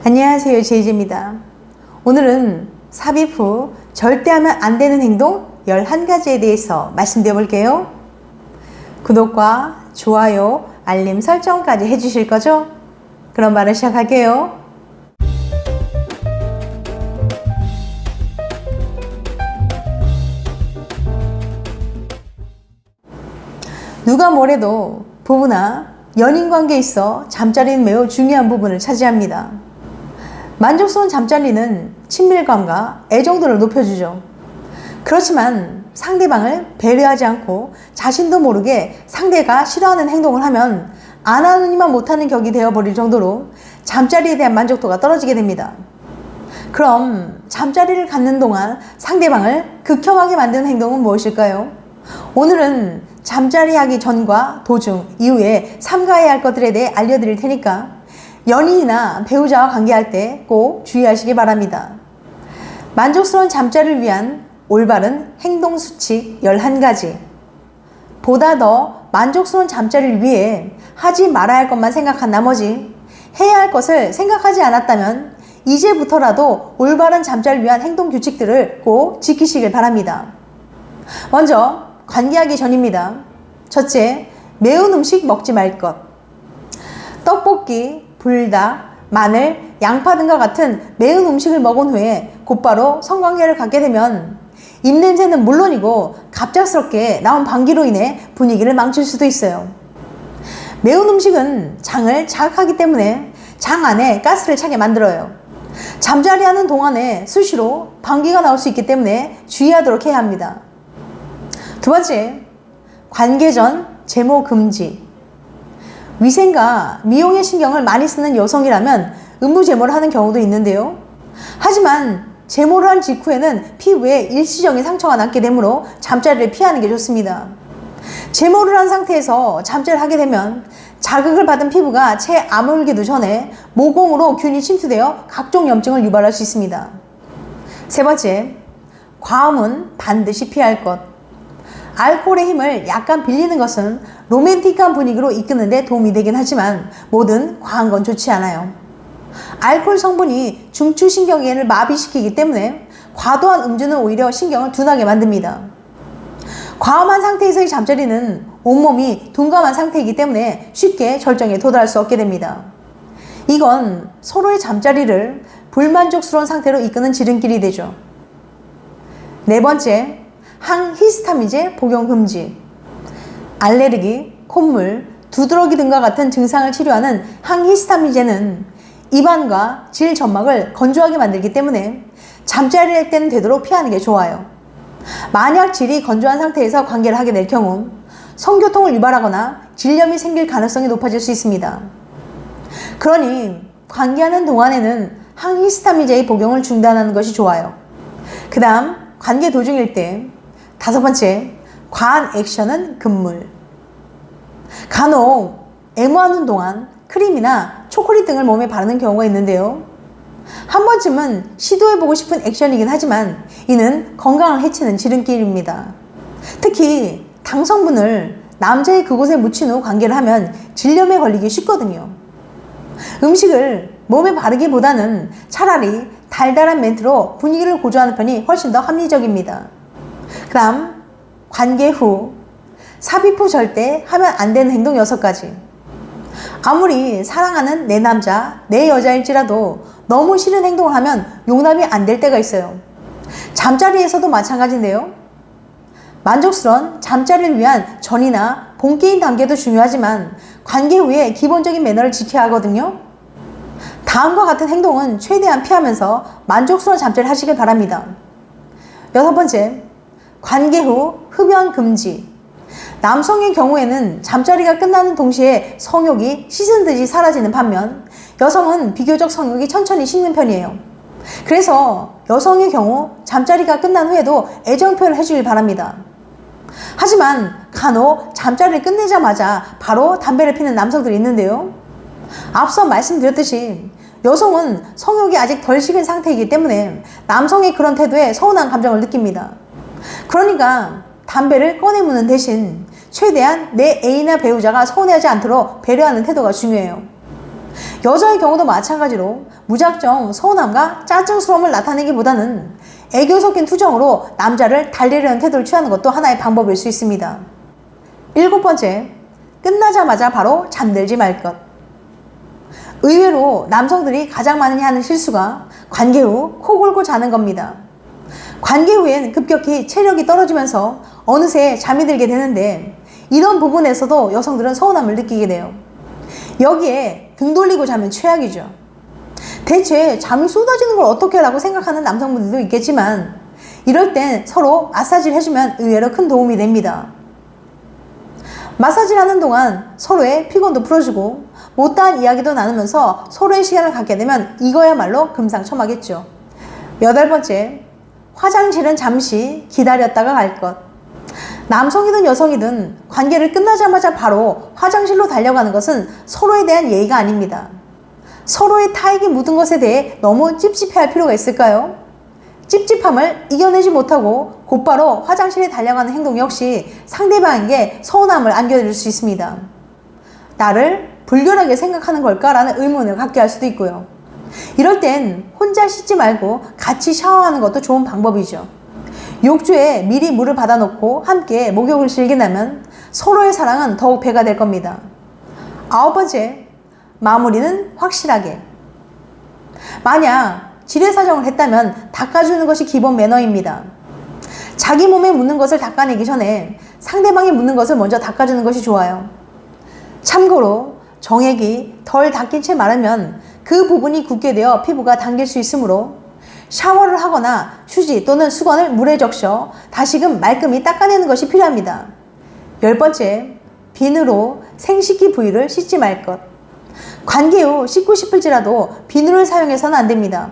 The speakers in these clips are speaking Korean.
안녕하세요, 제이제입니다. 오늘은 삽입 후 절대 하면 안 되는 행동 11가지에 대해서 말씀드려 볼게요. 구독과 좋아요, 알림 설정까지 해주실 거죠? 그럼 바로 시작할게요. 누가 뭐래도 부부나 연인관계에 있어 잠자리는 매우 중요한 부분을 차지합니다. 만족스러운 잠자리는 친밀감과 애정도를 높여주죠. 그렇지만 상대방을 배려하지 않고 자신도 모르게 상대가 싫어하는 행동을 하면 안 하느니만 못하는 격이 되어버릴 정도로 잠자리에 대한 만족도가 떨어지게 됩니다. 그럼 잠자리를 갖는 동안 상대방을 극혐하게 만드는 행동은 무엇일까요? 오늘은 잠자리 하기 전과 도중, 이후에 삼가해야 할 것들에 대해 알려드릴 테니까 연인이나 배우자와 관계할 때 꼭 주의하시기 바랍니다. 만족스러운 잠자리를 위한 올바른 행동 수칙 11가지. 보다 더 만족스러운 잠자리를 위해 하지 말아야 할 것만 생각한 나머지 해야 할 것을 생각하지 않았다면 이제부터라도 올바른 잠자리를 위한 행동 규칙들을 꼭 지키시길 바랍니다. 먼저 관계하기 전입니다. 첫째, 매운 음식 먹지 말 것. 떡볶이, 불닭, 마늘, 양파 등과 같은 매운 음식을 먹은 후에 곧바로 성관계를 갖게 되면 입냄새는 물론이고 갑작스럽게 나온 방귀로 인해 분위기를 망칠 수도 있어요. 매운 음식은 장을 자극하기 때문에 장 안에 가스를 차게 만들어요. 잠자리 하는 동안에 수시로 방귀가 나올 수 있기 때문에 주의하도록 해야 합니다. 두 번째, 관계 전 제모 금지. 위생과 미용에 신경을 많이 쓰는 여성이라면 음부제모를 하는 경우도 있는데요. 하지만 제모를 한 직후에는 피부에 일시적인 상처가 남게 되므로 잠자리를 피하는 게 좋습니다. 제모를 한 상태에서 잠자리를 하게 되면 자극을 받은 피부가 채 아물기도 전에 모공으로 균이 침투되어 각종 염증을 유발할 수 있습니다. 세 번째, 과음은 반드시 피할 것. 알코올의 힘을 약간 빌리는 것은 로맨틱한 분위기로 이끄는 데 도움이 되긴 하지만 뭐든 과한 건 좋지 않아요. 알코올 성분이 중추신경계를 마비시키기 때문에 과도한 음주는 오히려 신경을 둔하게 만듭니다. 과음한 상태에서의 잠자리는 온몸이 둔감한 상태이기 때문에 쉽게 절정에 도달할 수 없게 됩니다. 이건 서로의 잠자리를 불만족스러운 상태로 이끄는 지름길이 되죠. 네 번째, 항히스타민제 복용 금지. 알레르기, 콧물, 두드러기 등과 같은 증상을 치료하는 항히스타민제는 입안과 질 점막을 건조하게 만들기 때문에 잠자리를 할 때는 되도록 피하는 게 좋아요. 만약 질이 건조한 상태에서 관계를 하게 될 경우 성교통을 유발하거나 질염이 생길 가능성이 높아질 수 있습니다. 그러니 관계하는 동안에는 항히스타민제의 복용을 중단하는 것이 좋아요. 그 다음 관계 도중일 때 다섯 번째, 과한 액션은 금물. 간혹 애무하는 동안 크림이나 초콜릿 등을 몸에 바르는 경우가 있는데요. 한 번쯤은 시도해보고 싶은 액션이긴 하지만 이는 건강을 해치는 지름길입니다. 특히 당 성분을 남자의 그곳에 묻힌 후 관계를 하면 질염에 걸리기 쉽거든요. 음식을 몸에 바르기보다는 차라리 달달한 멘트로 분위기를 고조하는 편이 훨씬 더 합리적입니다. 그 다음 관계 후, 삽입 후 절대 하면 안 되는 행동 6가지. 아무리 사랑하는 내 남자, 내 여자일지라도 너무 싫은 행동을 하면 용납이 안 될 때가 있어요. 잠자리에서도 마찬가지인데요. 만족스러운 잠자리를 위한 전이나 본게임 단계도 중요하지만 관계 후에 기본적인 매너를 지켜야 하거든요. 다음과 같은 행동은 최대한 피하면서 만족스러운 잠자리를 하시길 바랍니다. 여섯 번째, 관계 후 흡연 금지. 남성의 경우에는 잠자리가 끝나는 동시에 성욕이 씻은 듯이 사라지는 반면 여성은 비교적 성욕이 천천히 식는 편이에요. 그래서 여성의 경우 잠자리가 끝난 후에도 애정 표현을 해주길 바랍니다. 하지만 간혹 잠자리를 끝내자마자 바로 담배를 피는 남성들이 있는데요. 앞서 말씀드렸듯이 여성은 성욕이 아직 덜 식은 상태이기 때문에 남성의 그런 태도에 서운한 감정을 느낍니다. 그러니까 담배를 꺼내무는 대신 최대한 내 애인이나 배우자가 서운해하지 않도록 배려하는 태도가 중요해요. 여자의 경우도 마찬가지로 무작정 서운함과 짜증스러움을 나타내기보다는 애교 섞인 투정으로 남자를 달래려는 태도를 취하는 것도 하나의 방법일 수 있습니다. 7번째, 끝나자마자 바로 잠들지 말 것. 의외로 남성들이 가장 많이 하는 실수가 관계 후 코 골고 자는 겁니다. 관계 후엔 급격히 체력이 떨어지면서 어느새 잠이 들게 되는데 이런 부분에서도 여성들은 서운함을 느끼게 돼요. 여기에 등 돌리고 자면 최악이죠. 대체 잠이 쏟아지는 걸 어떻게 라고 생각하는 남성분들도 있겠지만 이럴 땐 서로 마사지를 해주면 의외로 큰 도움이 됩니다. 마사지를 하는 동안 서로의 피곤도 풀어주고 못다한 이야기도 나누면서 서로의 시간을 갖게 되면 이거야말로 금상첨화겠죠. 8번째, 화장실은 잠시 기다렸다가 갈 것. 남성이든 여성이든 관계를 끝나자마자 바로 화장실로 달려가는 것은 서로에 대한 예의가 아닙니다. 서로의 타액이 묻은 것에 대해 너무 찝찝해할 필요가 있을까요? 찝찝함을 이겨내지 못하고 곧바로 화장실에 달려가는 행동 역시 상대방에게 서운함을 안겨줄 수 있습니다. 나를 불결하게 생각하는 걸까라는 의문을 갖게 할 수도 있고요. 이럴 땐 혼자 씻지 말고 같이 샤워하는 것도 좋은 방법이죠. 욕조에 미리 물을 받아놓고 함께 목욕을 즐긴다면 서로의 사랑은 더욱 배가 될 겁니다. 9번째, 마무리는 확실하게. 만약 지뢰사정을 했다면 닦아주는 것이 기본 매너입니다. 자기 몸에 묻는 것을 닦아내기 전에 상대방이 묻는 것을 먼저 닦아주는 것이 좋아요. 참고로 정액이 덜 닦인 채 마르면 그 부분이 굳게 되어 피부가 당길 수 있으므로 샤워를 하거나 휴지 또는 수건을 물에 적셔 다시금 말끔히 닦아내는 것이 필요합니다. 10번째, 비누로 생식기 부위를 씻지 말 것. 관계 후 씻고 싶을지라도 비누를 사용해서는 안 됩니다.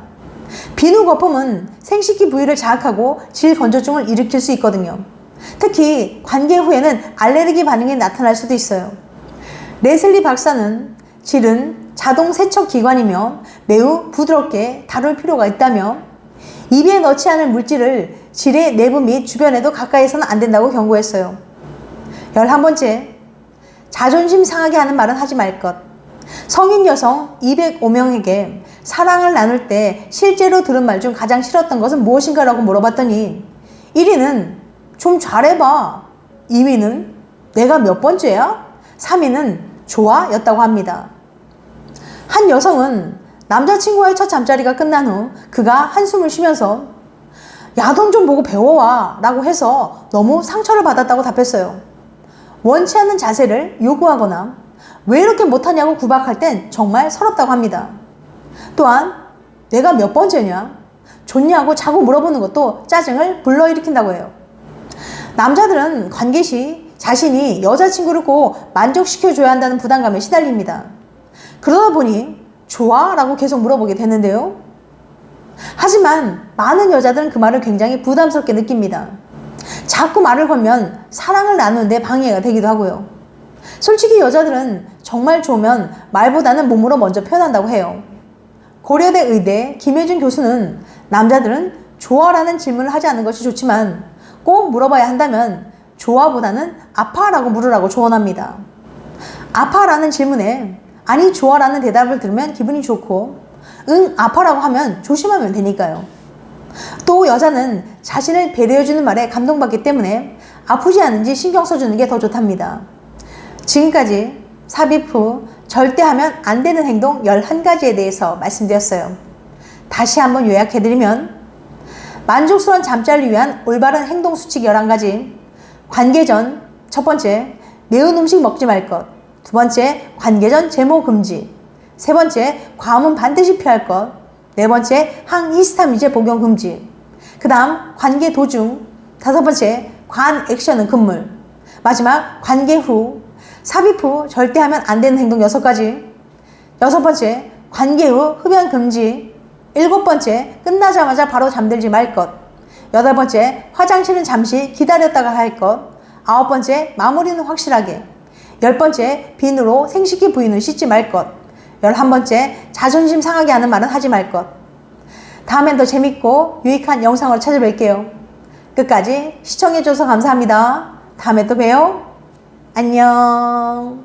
비누 거품은 생식기 부위를 자극하고 질 건조증을 일으킬 수 있거든요. 특히 관계 후에는 알레르기 반응이 나타날 수도 있어요. 레슬리 박사는 질은 자동 세척 기관이며 매우 부드럽게 다룰 필요가 있다며 입에 넣지 않을 물질을 질의 내부 및 주변에도 가까이서는 안 된다고 경고했어요. 11번째, 자존심 상하게 하는 말은 하지 말 것. 성인 여성 205명에게 사랑을 나눌 때 실제로 들은 말 중 가장 싫었던 것은 무엇인가 라고 물어봤더니 1위는 좀 잘해봐, 2위는 내가 몇 번째야, 3위는 좋아 였다고 합니다. 한 여성은 남자친구와의 첫 잠자리가 끝난 후 그가 한숨을 쉬면서 야동 좀 보고 배워와 라고 해서 너무 상처를 받았다고 답했어요. 원치 않는 자세를 요구하거나 왜 이렇게 못하냐고 구박할 땐 정말 서럽다고 합니다. 또한 내가 몇 번째냐, 좋냐고 자꾸 물어보는 것도 짜증을 불러일으킨다고 해요. 남자들은 관계 시 자신이 여자친구를 꼭 만족시켜줘야 한다는 부담감에 시달립니다. 그러다 보니 좋아? 라고 계속 물어보게 되는데요. 하지만 많은 여자들은 그 말을 굉장히 부담스럽게 느낍니다. 자꾸 말을 걸면 사랑을 나누는데 방해가 되기도 하고요. 솔직히 여자들은 정말 좋으면 말보다는 몸으로 먼저 표현한다고 해요. 고려대 의대 김혜준 교수는 남자들은 좋아라는 질문을 하지 않는 것이 좋지만 꼭 물어봐야 한다면 좋아보다는 아파라고 물으라고 조언합니다. 아파라는 질문에 아니 좋아라는 대답을 들으면 기분이 좋고 응 아파라고 하면 조심하면 되니까요. 또 여자는 자신을 배려해주는 말에 감동받기 때문에 아프지 않은지 신경 써주는 게 더 좋답니다. 지금까지 삽입 후 절대 하면 안 되는 행동 11가지에 대해서 말씀드렸어요. 다시 한번 요약해드리면 만족스러운 잠자리를 위한 올바른 행동 수칙 11가지. 관계 전 첫 번째, 매운 음식 먹지 말 것. 두 번째, 관계 전 제모 금지. 세 번째, 과음은 반드시 피할 것. 네 번째, 항히스타민제 복용 금지. 그 다음 관계 도중. 다섯 번째, 과한 액션은 금물. 마지막 관계 후, 삽입 후 절대 하면 안 되는 행동 6가지. 여섯 번째, 관계 후 흡연 금지. 일곱 번째, 끝나자마자 바로 잠들지 말 것. 여덟 번째, 화장실은 잠시 기다렸다가 할 것. 아홉 번째, 마무리는 확실하게. 열 번째, 비누로 생식기 부위는 씻지 말 것. 11번째, 자존심 상하게 하는 말은 하지 말 것. 다음엔 더 재밌고 유익한 영상으로 찾아뵐게요. 끝까지 시청해줘서 감사합니다. 다음에 또 봬요. 안녕.